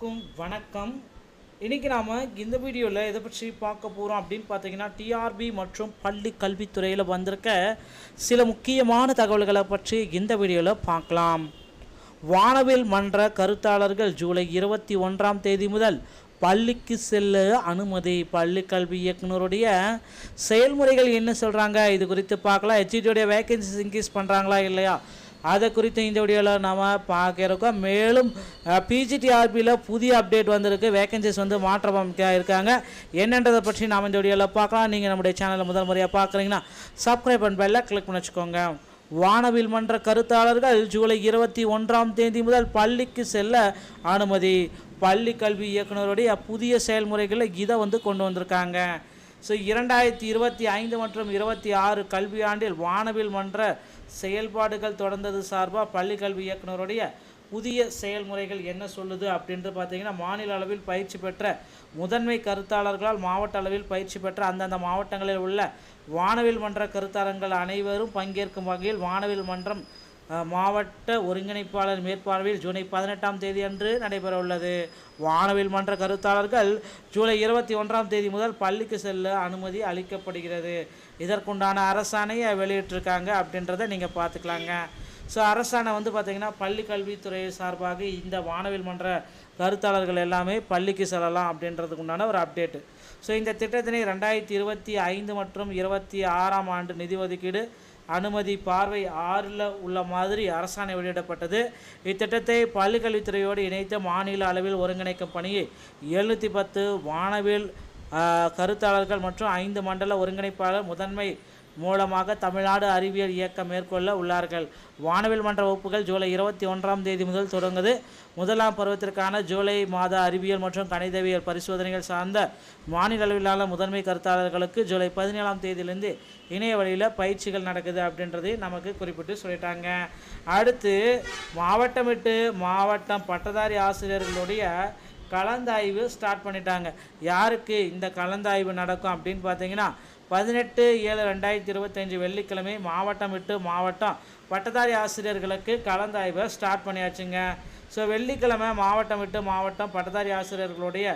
அனைவருக்கும் வணக்கம். இன்றைக்கி நாம் இந்த வீடியோவில் எதை பற்றி பார்க்க போகிறோம் அப்படின்னு பார்த்தீங்கன்னா, டிஆர்பி மற்றும் பள்ளி கல்வித்துறையில் வந்திருக்க சில முக்கியமான தகவல்களை பற்றி இந்த வீடியோவில் பார்க்கலாம். வானவில் மன்ற கருத்தாளர்கள் ஜூலை 21ஆம் தேதி முதல் பள்ளிக்கு செல்ல அனுமதி. பள்ளி கல்வி இயக்குனருடைய செயல்முறைகள் என்ன சொல்கிறாங்க, இது குறித்து பார்க்கலாம். ஹெச்இடியோடைய வேகன்சிஸ் இன்க்ரீஸ் பண்ணுறாங்களா இல்லையா, அதை குறித்து இந்த வீடியோவில் நாம் பார்க்குறோம். மேலும் பிஜிடிஆர்பியில் புதிய அப்டேட் வந்திருக்கு. வேகன்சிஸ் மாற்றமாக இருக்காங்க. என்னன்றதை பற்றி நாம் இந்த வீடியோவில் பார்க்கலாம். நீங்கள் நம்முடைய சேனலில் முதல் முறையாக பார்க்குறீங்கன்னா சப்ஸ்கிரைப் அண்ட் பெல்லை கிளிக் பண்ணி வச்சுக்கோங்க. வானவில் மன்ற கருத்தாளர்கள் ஜூலை 21ஆம் தேதி முதல் பள்ளிக்கு செல்ல அனுமதி. பள்ளி கல்வி இயக்குனருடைய புதிய செயல்முறைகளை இதை கொண்டு வந்திருக்காங்க. ஸோ 2025 மற்றும் 26 கல்வியாண்டில் வானவில் மன்ற செயல்பாடுகள் தொடர்ந்தது சார்பாக பள்ளி கல்வி இயக்குனருடைய புதிய செயல்முறைகள் என்ன சொல்லுது அப்படின்ட்டு பார்த்தீங்கன்னா, மாநில அளவில் பயிற்சி பெற்ற முதன்மை கருத்தாளர்களால் மாவட்ட அளவில் பயிற்சி பெற்ற அந்தந்த மாவட்டங்களில் உள்ள வானவில் மன்ற கருத்தாளர்கள் அனைவரும் பங்கேற்கும் வகையில் வானவில் மன்றம் மாவட்ட ஒருங்கிணைப்பாளர் மேற்பார்வையில் ஜூலை 18ஆம் தேதி அன்று நடைபெற உள்ளது. வானவில் மன்ற கருத்தாளர்கள் ஜூலை 21ஆம் தேதி முதல் பள்ளிக்கு செல்ல அனுமதி அளிக்கப்படுகிறது. இதற்குண்டான அரசாணையை வெளியிட்டிருக்காங்க அப்படின்றத நீங்கள் பார்த்துக்கலாங்க. ஸோ அரசாணை பார்த்திங்கன்னா, பள்ளி கல்வித்துறை சார்பாக இந்த வானவில் மன்ற கருத்தாளர்கள் எல்லாமே பள்ளிக்கு செல்லலாம் அப்படின்றதுக்கு உண்டான ஒரு அப்டேட்டு. ஸோ இந்த திட்டத்தினை 2025 மற்றும் 26ஆம் ஆண்டு நிதி ஒதுக்கீடு அனுமதி பார்வை 6ல் உள்ள மாதிரி அரசாணை வெளியிடப்பட்டது. இத்திட்டத்தை பள்ளிக்கல்வித்துறையோடு இணைத்த மாநில அளவில் ஒருங்கிணைக்கும் பணியை 710 வானவில் கருத்தாளர்கள் மற்றும் 5 மண்டல ஒருங்கிணைப்பாளர் முதன்மை மூலமாக தமிழ்நாடு அறிவியல் இயக்கம் மேற்கொள்ள உள்ளார்கள். வானவில் மன்ற வகுப்புகள் ஜூலை 21ஆம் தேதி முதல் தொடங்குது. முதலாம் பருவத்திற்கான ஜூலை மாத அறிவியல் மற்றும் கணிதவியல் பரிசோதனைகள் சார்ந்த மாநில அளவிலான முதன்மை கருத்தாளர்களுக்கு ஜூலை 17ஆம் தேதியிலிருந்து இணைய வழியில் பயிற்சிகள் நடக்குது அப்படின்றதையும் நமக்கு குறிப்பிட்டு சொல்லிட்டாங்க. அடுத்து மாவட்டம் விட்டு மாவட்டம் பட்டதாரி ஆசிரியர்களுடைய கலந்தாய்வு ஸ்டார்ட் பண்ணிட்டாங்க. யாருக்கு இந்த கலந்தாய்வு நடக்கும் அப்படின்னு பார்த்தீங்கன்னா, 18/7/2025 வெள்ளிக்கிழமை மாவட்டம் விட்டு மாவட்டம் பட்டதாரி ஆசிரியர்களுக்கு கலந்தாய்வை ஸ்டார்ட் பண்ணியாச்சுங்க. ஸோ வெள்ளிக்கிழமை மாவட்டம் விட்டு மாவட்டம் பட்டதாரி ஆசிரியர்களுடைய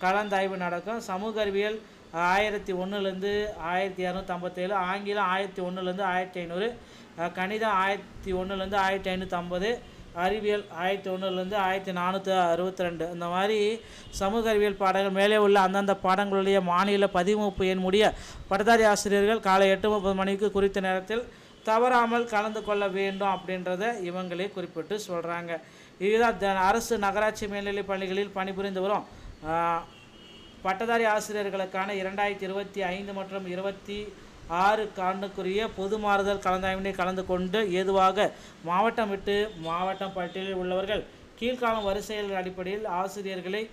கலந்தாய்வு நடக்கும். சமூக அறிவியல் 1001லேருந்து 1257, ஆங்கிலம் 1001லேருந்து 1500, கணிதம் 1001லேருந்து 1550, அறிவியல் 1001லேருந்து 1462. இந்த மாதிரி சமூக அறிவியல் பாடங்கள் மேலே உள்ள அந்தந்த பாடங்களுடைய மாநில பதிவு எண் முடிய பட்டதாரி ஆசிரியர்கள் காலை 8:30 மணிக்கு குறித்த நேரத்தில் தவறாமல் கலந்து கொள்ள வேண்டும் அப்படின்றத இவங்களே குறிப்பிட்டு சொல்கிறாங்க. இதுதான் அரசு நகராட்சி மேல்நிலைப் பள்ளிகளில் பணிபுரிந்து வரும் பட்டதாரி ஆசிரியர்களுக்கான 2025 மற்றும் 26 ஆண்டுக்குரிய பொது மாறுதல் கலந்தாய்வினை கலந்து கொண்டு ஏதுவாக மாவட்டம் விட்டு மாவட்டம் பட்டியலில் உள்ளவர்கள் கீழ்காணும் வரிசைகள் அடிப்படையில் ஆசிரியர்களை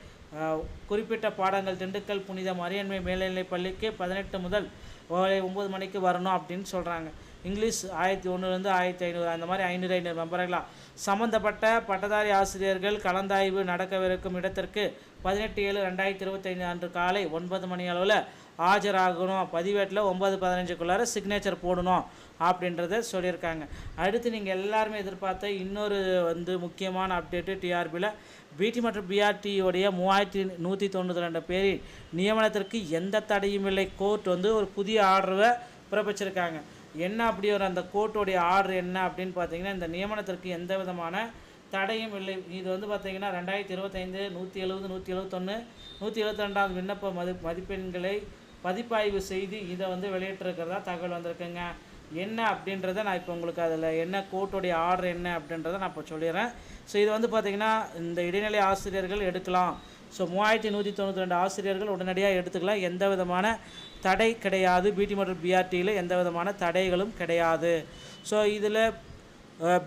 குறிப்பிட்ட பாடங்கள் திண்டுக்கல் புனித மரியன்மை மேல்நிலைப் பள்ளிக்கு 18 முதல் 9 மணிக்கு வரணும் அப்படின்னு சொல்கிறாங்க. இங்கிலீஷ் 1001லேருந்து 1500, அந்த மாதிரி 500 மெம்பர்களாக சம்மந்தப்பட்ட பட்டதாரி ஆசிரியர்கள் கலந்தாய்வு நடக்கவிருக்கும் இடத்திற்கு 18/7/2025 அன்று காலை 9 மணி அளவில் ஆஜராகணும். பதிவேட்டில் 9:15க்குள்ளார சிக்னேச்சர் போடணும் அப்படின்றத சொல்லியிருக்காங்க. அடுத்து நீங்கள் எல்லாருமே எதிர்பார்த்த இன்னொரு முக்கியமான அப்டேட்டு, டிஆர்பியில் பிடி மற்றும் பிஆர்டியோடைய 3192 பேரின் நியமனத்திற்கு எந்த தடையும் இல்லை. கோர்ட் ஒரு புதிய ஆர்டரை பிறப்பிச்சிருக்காங்க. என்ன அப்படி அந்த கோர்ட்டோடைய ஆர்டர் என்ன அப்படின்னு பார்த்தீங்கன்னா, இந்த நியமனத்திற்கு எந்த விதமான தடையும் இல்லை. இது பார்த்தீங்கன்னா 2025 170 171 172 விண்ணப்ப மதிப்பெண்களை பதிப்பாய்வு செய்து இதை வெளியிட்டிருக்கிறதா தகவல் வந்திருக்குங்க. என்ன அப்படின்றத நான் இப்போ உங்களுக்கு அதில் என்ன கோர்ட்டோடைய ஆர்டர் என்ன அப்படின்றத நான் இப்போ சொல்லிடுறேன். ஸோ இது பார்த்திங்கன்னா, இந்த இடைநிலை ஆசிரியர்கள் எடுக்கலாம். ஸோ 3192 ஆசிரியர்கள் உடனடியாக எடுத்துக்கலாம். எந்த விதமான தடை கிடையாது. பிடி மற்றும் பிஆர்டியில் எந்த விதமான தடைகளும் கிடையாது. ஸோ இதில்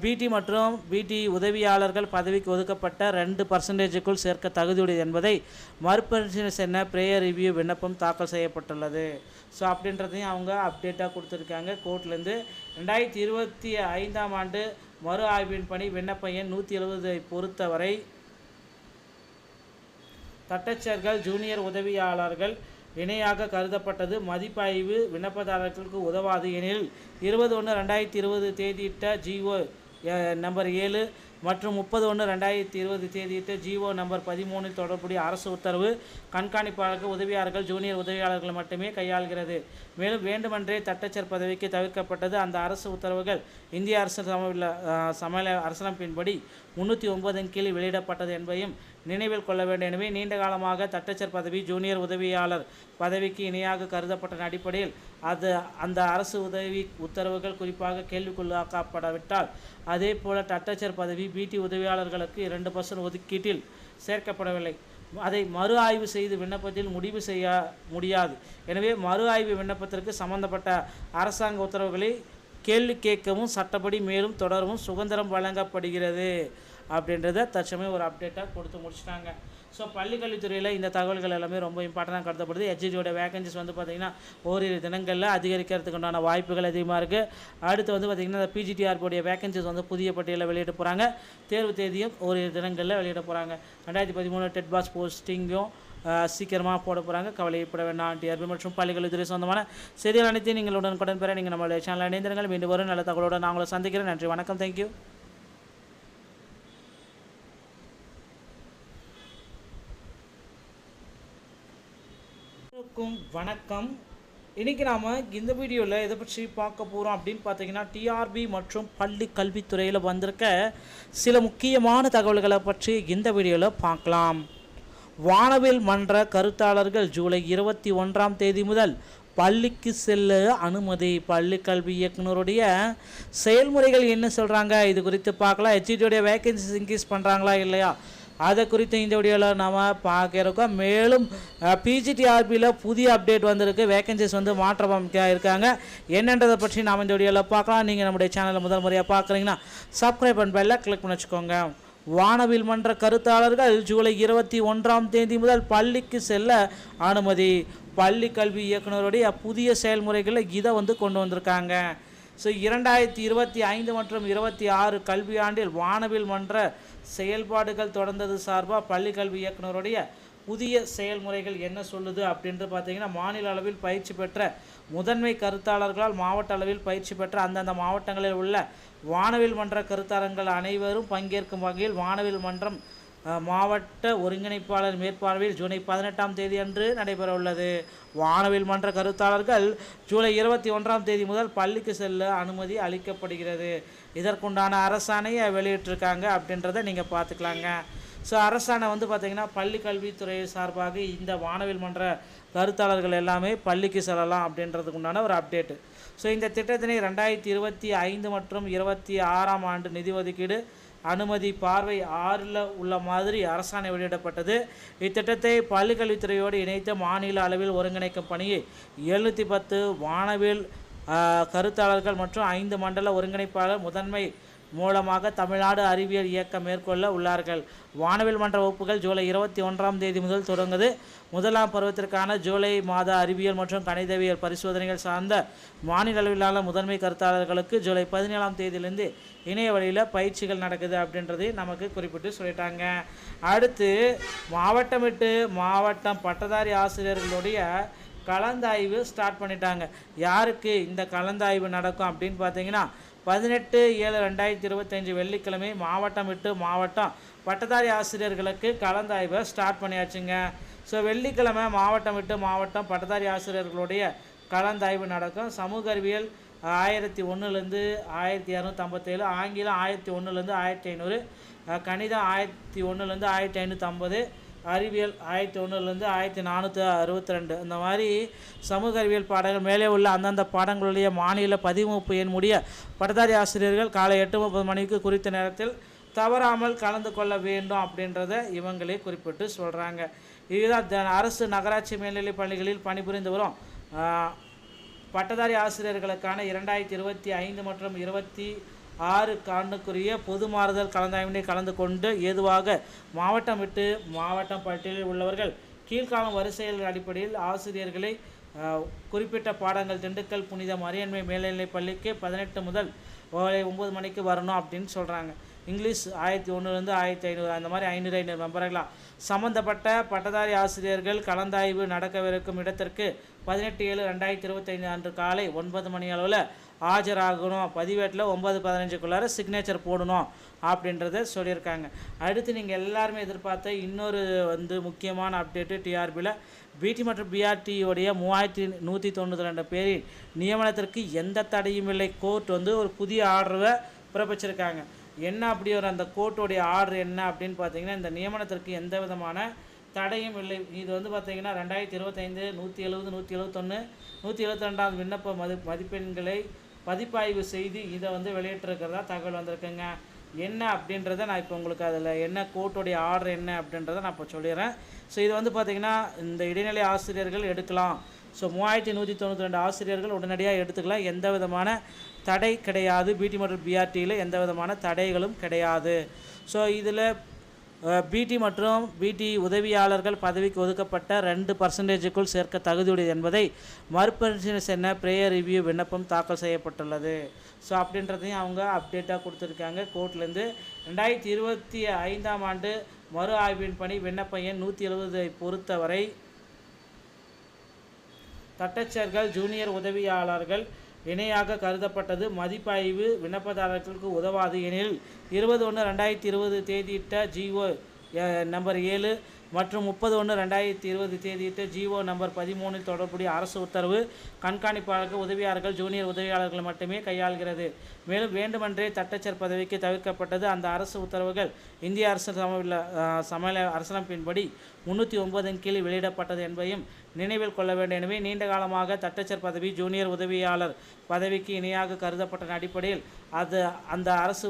பிடி மற்றும் பிடி உதவியாளர்கள் பதவிக்கு ஒதுக்கப்பட்ட 2% சேர்க்க தகுதியுடையது என்பதை மறுபரிசீலனை செய்ய ப்ரேயர் ரிவ்யூ விண்ணப்பம் தாக்கல் செய்யப்பட்டுள்ளது. ஸோ அப்படின்றதையும் அவங்க அப்டேட்டாக கொடுத்துருக்காங்க கோர்ட்லேருந்து. 2025ஆம் ஆண்டு மறு ஆய்வின் பணி விண்ணப்ப எண் 170 பொறுத்தவரை தட்டச்சர்கள் ஜூனியர் உதவியாளர்கள் இணையாக கருதப்பட்டது. மதிப்பாய்வு விண்ணப்பதாரர்களுக்கு உதவாது எனில் 20/1/2020 தேதியிட்ட ஜிஓ நம்பர் 7 மற்றும் 30/1/2020 தேதியிட்டு ஜிஓ நம்பர் 13 தொடர்புடைய அரசு உத்தரவு கண்காணிப்பாளர்கள் உதவியாளர்கள் ஜூனியர் உதவியாளர்கள் மட்டுமே கையாள்கிறது. மேலும் வேண்டுமென்றே தட்டச்சர் பதவிக்கு தவிர்க்கப்பட்டது. அந்த அரசு உத்தரவுகள் இந்திய அரசு சமய அரசியலமைப்பின்படி 309 கீழ் வெளியிடப்பட்டது என்பதையும் நினைவில் கொள்ள வேண்டும். எனவே நீண்ட காலமாக தட்டச்சர் பதவி ஜூனியர் உதவியாளர் பதவிக்கு இணையாக கருதப்பட்ட அடிப்படையில் அந்த அரசு உத்தரவுகள் குறிப்பாக கேள்விக்குள்ளாக்கப்படாவிட்டால் அதே போல தட்டச்சர் பதவி பிடி உதவியாளர்களுக்கு 2% ஒதுக்கீட்டில் சேர்க்கப்படவில்லை. அதை மறு ஆய்வு செய்து விண்ணப்பத்தில் முடிவு செய்ய முடியாது. எனவே மறு ஆய்வு விண்ணப்பத்திற்கு சம்பந்தப்பட்ட அரசாங்க உத்தரவுகளை கேள்வி கேட்கவும் சட்டப்படி மேலும் தொடரவும் சுதந்திரம் வழங்கப்படுகிறது அப்படின்றத தற்சமயம் ஒரு அப்டேட்டாக கொடுத்து முடிச்சிட்டாங்க. ஸோ பள்ளிக்கல்வித்துறையில் இந்த தகவல்கள் எல்லாமே ரொம்ப இம்பார்ட்டண்டாக கருதப்படுது. HGTயோட வேகன்சிஸ் வந்து பார்த்திங்கன்னா ஓரிரு தினங்களில் அதிகரிக்கிறதுக்கு உண்டான வாய்ப்புகள் அதிகமாக இருக்குது. அடுத்து வந்து பார்த்திங்கன்னா இந்த PGTRP வேகன்சிஸ் வந்து புதிய பட்டியலில் வெளியிட போகிறாங்க. தேர்வு தேதியும் ஓரிரு தினங்களில் வெளியிட போகிறாங்க. 2013 டெட் பாஸ் போஸ்டிங்கும் சீக்கிரமாக போட போகிறாங்க. கவலைப்பட வேண்டாம். டிஆர்பி மற்றும் பள்ளிக்கல்வித்துறை சொந்தமான செய்திகள் அனைத்தையும் நீங்கள் உடனுக்குடன் பெற நீங்கள் நம்மளுடைய சேனல் இணைந்திருங்கள். மீண்டும் வரும் நல்ல தகவலோடு நான் உங்களை சந்திக்கிறேன். நன்றி, வணக்கம், தேங்க்யூ. வணக்கம். இன்றைக்கி நாம் இந்த வீடியோவில் எதை பற்றி பார்க்க போகிறோம் அப்படின்னு பார்த்தீங்கன்னா டிஆர்பி மற்றும் பள்ளி கல்வித்துறையில் வந்திருக்க சில முக்கியமான தகவல்களை பற்றி இந்த வீடியோவில் பார்க்கலாம். வானவில் மன்ற கருத்தாளர்கள் ஜூலை 21ஆம் தேதி முதல் பள்ளிக்கு செல்ல அனுமதி. பள்ளி கல்வி இயக்குனருடைய செயல்முறைகள் என்ன சொல்கிறாங்க இது குறித்து பார்க்கலாம். HGTயோடைய வேகன்சிஸ் இன்க்ரீஸ் பண்ணுறாங்களா இல்லையா அதை குறித்து இந்த வீடியோவில் நாம் பார்க்குறோம். மேலும் PGTRPயில் புதிய அப்டேட் வந்திருக்கு. வேகன்சிஸ் வந்து மாற்றமாக இருக்காங்க. என்னன்றதை பற்றி நாம் இந்த வீடியோவில் பார்க்கலாம். நீங்கள் நம்முடைய சேனலில் முதல் முறையாக பார்க்குறீங்கன்னா சப்ஸ்கிரைப் பண்ண பெல்லை கிளிக் பண்ணி வச்சுக்கோங்க. வானவில் மன்ற கருத்தாளர்கள் ஜூலை 21ஆம் தேதி முதல் பள்ளிக்கு செல்ல அனுமதி. பள்ளி கல்வி இயக்குனருடைய புதிய செயல்முறைகளை இதை வந்து கொண்டு வந்திருக்காங்க. ஸோ 2025 மற்றும் 26 கல்வியாண்டில் வானவில் மன்ற செயல்பாடுகள் தொடர்ந்தது சார்பாக பள்ளி கல்வி இயக்குனருடைய புதிய செயல்முறைகள் என்ன சொல்லுது அப்படின்ட்டு பார்த்தீங்கன்னா, மாநில அளவில் பயிற்சி பெற்ற முதன்மை கருத்தாளர்களால் மாவட்ட அளவில் பயிற்சி பெற்ற அந்தந்த மாவட்டங்களில் உள்ள வானவில் மன்ற கருத்தாளர்கள் அனைவரும் பங்கேற்கும் வகையில் வானவில் மன்றம் மாவட்ட ஒருங்கிணைப்பாளர் மேற்பார்வையில் ஜூலை 18ஆம் தேதி அன்று நடைபெற உள்ளது. வானவில் மன்ற கருத்தாளர்கள் ஜூலை 21ஆம் தேதி முதல் பள்ளிக்கு செல்ல அனுமதி அளிக்கப்படுகிறது. இதற்குண்டான அரசாணையை வெளியிட்டிருக்காங்க அப்படின்றத நீங்கள் பார்த்துக்கலாங்க. ஸோ அரசாணை வந்து பார்த்திங்கன்னா பள்ளி கல்வித்துறை சார்பாக இந்த வானவில் மன்ற கருத்தாளர்கள் எல்லாமே பள்ளிக்கு செல்லலாம் அப்படின்றதுக்கு உண்டான ஒரு அப்டேட்டு. ஸோ இந்த திட்டத்தினை 2025 மற்றும் 26ஆம் ஆண்டு நிதி ஒதுக்கீடு அனுமதி பார்வை 6ல் உள்ள மாதிரி அரசாணை வெளியிடப்பட்டது. இத்திட்டத்தை பள்ளிக்கல்வித்துறையோடு இணைத்து மாநில அளவில் ஒருங்கிணைக்கும் பணியை 710 வானவில் கருத்தாளர்கள் மற்றும் 5 மண்டல ஒருங்கிணைப்பாளர் முதன்மை மூலமாக தமிழ்நாடு அறிவியல் இயக்கம் மேற்கொள்ள உள்ளார்கள். வானவில் மன்ற வகுப்புகள் ஜூலை 21ஆம் தேதி முதல் தொடங்குது. முதலாம் பருவத்திற்கான ஜூலை மாத அறிவியல் மற்றும் கணிதவியல் பரிசோதனைகள் சார்ந்த மாநில அளவிலான முதன்மை கருத்தாளர்களுக்கு ஜூலை 17ஆம் தேதியிலிருந்து இணைய வழியில் பயிற்சிகள் நடக்குது அப்படின்றதை நமக்கு குறிப்பிட்டு சொல்லிட்டாங்க. அடுத்து மாவட்டம் விட்டு மாவட்டம் பட்டதாரி ஆசிரியர்களுடைய கலந்தாய்வு ஸ்டார்ட் பண்ணிட்டாங்க. யாருக்கு இந்த கலந்தாய்வு நடக்கும் அப்படின்னு பார்த்தீங்கன்னா, 18/7/2025 வெள்ளிக்கிழமை மாவட்டம் விட்டு மாவட்டம் பட்டதாரி ஆசிரியர்களுக்கு கலந்தாய்வை ஸ்டார்ட் பண்ணியாச்சுங்க. ஸோ வெள்ளிக்கிழமை மாவட்டம் விட்டு மாவட்டம் பட்டதாரி ஆசிரியர்களுடைய கலந்தாய்வு நடக்கும். சமூக அறிவியல் 1001லேருந்து 1257, ஆங்கிலம் 1001லேருந்து 1500, கணிதம் 1001லேருந்து 1550, அறிவியல் 1001லேருந்து 1462. இந்த மாதிரி சமூக அறிவியல் பாடங்கள் மேலே உள்ள அந்தந்த பாடங்களுடைய மாநில பதிவகுப்பு எண் முடிய பட்டதாரி ஆசிரியர்கள் காலை 8:30 மணிக்கு குறித்த நேரத்தில் தவறாமல் கலந்து கொள்ள வேண்டும் அப்படின்றத இவங்களே குறிப்பிட்டு சொல்கிறாங்க. இதுதான் அரசு நகராட்சி மேல்நிலைப் பள்ளிகளில் பணிபுரிந்து வரும் பட்டதாரி ஆசிரியர்களுக்கான 2025 மற்றும் 26 ஆண்டுக்குரிய பொது மாறுதல் கலந்தாய்வினை கலந்து கொண்டு ஏதுவாக மாவட்டம் விட்டு மாவட்டம் பட்டியலில் உள்ளவர்கள் கீழ்காணும் வரிசைகள் அடிப்படையில் ஆசிரியர்களை குறிப்பிட்ட பாடங்கள் திண்டுக்கல் புனித மரியன்மை மேல்நிலைப் பள்ளிக்கு 18 முதல் 9 மணிக்கு வரணும் அப்படின்னு சொல்கிறாங்க. இங்கிலீஷ் 1001லேருந்து 1500 அந்த மாதிரி 500 மெம்பர்களாக சம்மந்தப்பட்ட பட்டதாரி ஆசிரியர்கள் கலந்தாய்வு நடக்கவிருக்கும் இடத்திற்கு 18/7/2025 அன்று காலை 9 மணி அளவில் ஆஜராகணும். பதிவேட்டில் 9:15க்குள்ளார சிக்னேச்சர் போடணும் அப்படின்றத சொல்லியிருக்காங்க. அடுத்து நீங்கள் எல்லாருமே எதிர்பார்த்த இன்னொரு முக்கியமான அப்டேட்டு டிஆர்பியில் பிடி மற்றும் பிஆர்டியோடைய 3192 பேரின் நியமனத்திற்கு எந்த தடையும் இல்லை. கோர்ட் ஒரு புதிய ஆர்டரை பிறப்பிச்சிருக்காங்க. என்ன அப்படி அந்த கோர்ட்டோடைய ஆர்டர் என்ன அப்படின்னு பார்த்தீங்கன்னா, இந்த நியமனத்திற்கு எந்த விதமான தடையும் இல்லை. இது பார்த்தீங்கன்னா 2025 170 171 172வது விண்ணப்ப மதிப்பெண்களை பதிப்பாய்வு செய்து இதை வெளியிட்டிருக்கிறதா தகவல் வந்திருக்குங்க. என்ன அப்படின்றத நான் இப்போ உங்களுக்கு அதில் என்ன கோர்ட்டோடைய ஆர்டர் என்ன அப்படின்றத நான் இப்போ சொல்லிடுறேன். ஸோ இது பார்த்திங்கன்னா இந்த இடைநிலை ஆசிரியர்கள் எடுக்கலாம். ஸோ 3192 ஆசிரியர்கள் உடனடியாக எடுத்துக்கலாம். எந்த விதமான தடை கிடையாது. பிடி மற்றும் பிஆர்டியில் எந்த விதமான தடைகளும் கிடையாது. ஸோ இதில் பிடி மற்றும் பிடி உதவியாளர்கள் பதவிக்கு ஒதுக்கப்பட்ட 2%க்குள் சேர்க்க தகுதியுடையது என்பதை மறுபரிசீலனை செய்ய ப்ரேயர் ரிவ்யூ விண்ணப்பம் தாக்கல் செய்யப்பட்டுள்ளது. ஸோ அப்படின்றதையும் அவங்க அப்டேட்டாக கொடுத்துருக்காங்க கோர்ட்லேருந்து. 2025ஆம் ஆண்டு மறு ஆய்வின் பணி விண்ணப்ப எண் 170 பொறுத்தவரை தட்டச்சர்கள் ஜூனியர் உதவியாளர்கள் இணையாக கருதப்பட்டது. மதிப்பாய்வு விண்ணப்பதாரர்களுக்கு உதவாது எனில் 20/1/2020 தேதியிட்ட ஜிஓ நம்பர் 7 மற்றும் 30/1/2020 தேதியிட்ட ஜிஓ நம்பர் 13 தொடர்புடைய அரசு உத்தரவு கண்காணிப்பாளர்கள் உதவியாளர்கள் ஜூனியர் உதவியாளர்கள் மட்டுமே கையாள்கிறது. மேலும் வேண்டுமென்றே தட்டச்சர் பதவிக்கு தவிர்க்கப்பட்டது. அந்த அரசு உத்தரவுகள் இந்திய அரசு சமநிலை அரசியலமைப்பின்படி 309 கீழ் வெளியிடப்பட்டது என்பதையும் நினைவில் கொள்ள வேண்டும். எனவே நீண்ட காலமாக தட்டச்சர் பதவி ஜூனியர் உதவியாளர் பதவிக்கு இணையாக கருதப்பட்ட அடிப்படையில் அந்த அரசு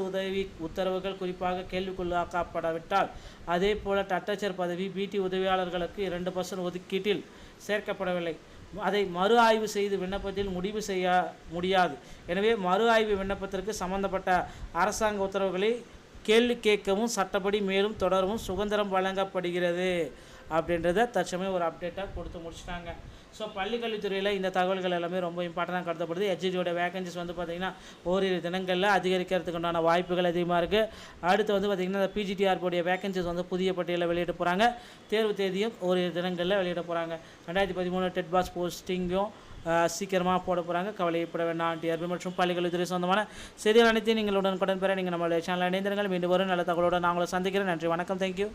உத்தரவுகள் குறிப்பாக கேள்விக்குள்ளாக்கப்படாவிட்டால் அதே போல தட்டச்சர் பதவி பிடி உதவியாளர்களுக்கு 2% ஒதுக்கீட்டில் சேர்க்கப்படவில்லை. அதை மறு ஆய்வு செய்து விண்ணப்பத்தில் முடிவு செய்ய முடியாது. எனவே மறு ஆய்வு விண்ணப்பத்திற்கு சம்பந்தப்பட்ட அரசாங்க உத்தரவுகளை கேள்வி கேட்கவும் சட்டப்படி மேலும் தொடரவும் சுதந்திரம் வழங்கப்படுகிறது அப்படின்றத தற்சமயம் ஒரு அப்டேட்டாக கொடுத்து முடிச்சிட்டாங்க. ஸோ பள்ளிக்கல்வித்துறையில் இந்த தகவல்கள் எல்லாமே ரொம்ப இம்பார்ட்டண்டாக கருதப்படுது. ஹெச்ஜியோட வேகன்சிஸ் பார்த்திங்கன்னா ஓரிரு தினங்களில் அதிகரிக்கிறதுக்கு உண்டான வாய்ப்புகள் அதிகமாக இருக்குது. அடுத்து பார்த்திங்கன்னா இந்த பிஜிடிஆர்போடைய வேகன்சிஸ் புதிய பட்டியலில் வெளியிட போகிறாங்க. தேர்வு தேதியும் ஓரிரு தினங்களில் வெளியிட போகிறாங்க. 2013 டெட் பாஸ் போஸ்டிங்கும் சீக்கிரமாக போட போகிறாங்க. கவலைப்பட வேண்டாம். டிஆர்பி மற்றும் பள்ளிக்கல்வித்துறை சொந்தமான செய்திகள் அனைத்தையும் நீங்கள் உடனுக்குடன் பெற நீங்கள் நம்மளுடைய சேனலில் இணைந்திருங்கள். மீண்டும் வரும் நல்ல தகவலோடு நான் உங்களை சந்திக்கிறேன். நன்றி, வணக்கம், தேங்க்யூ.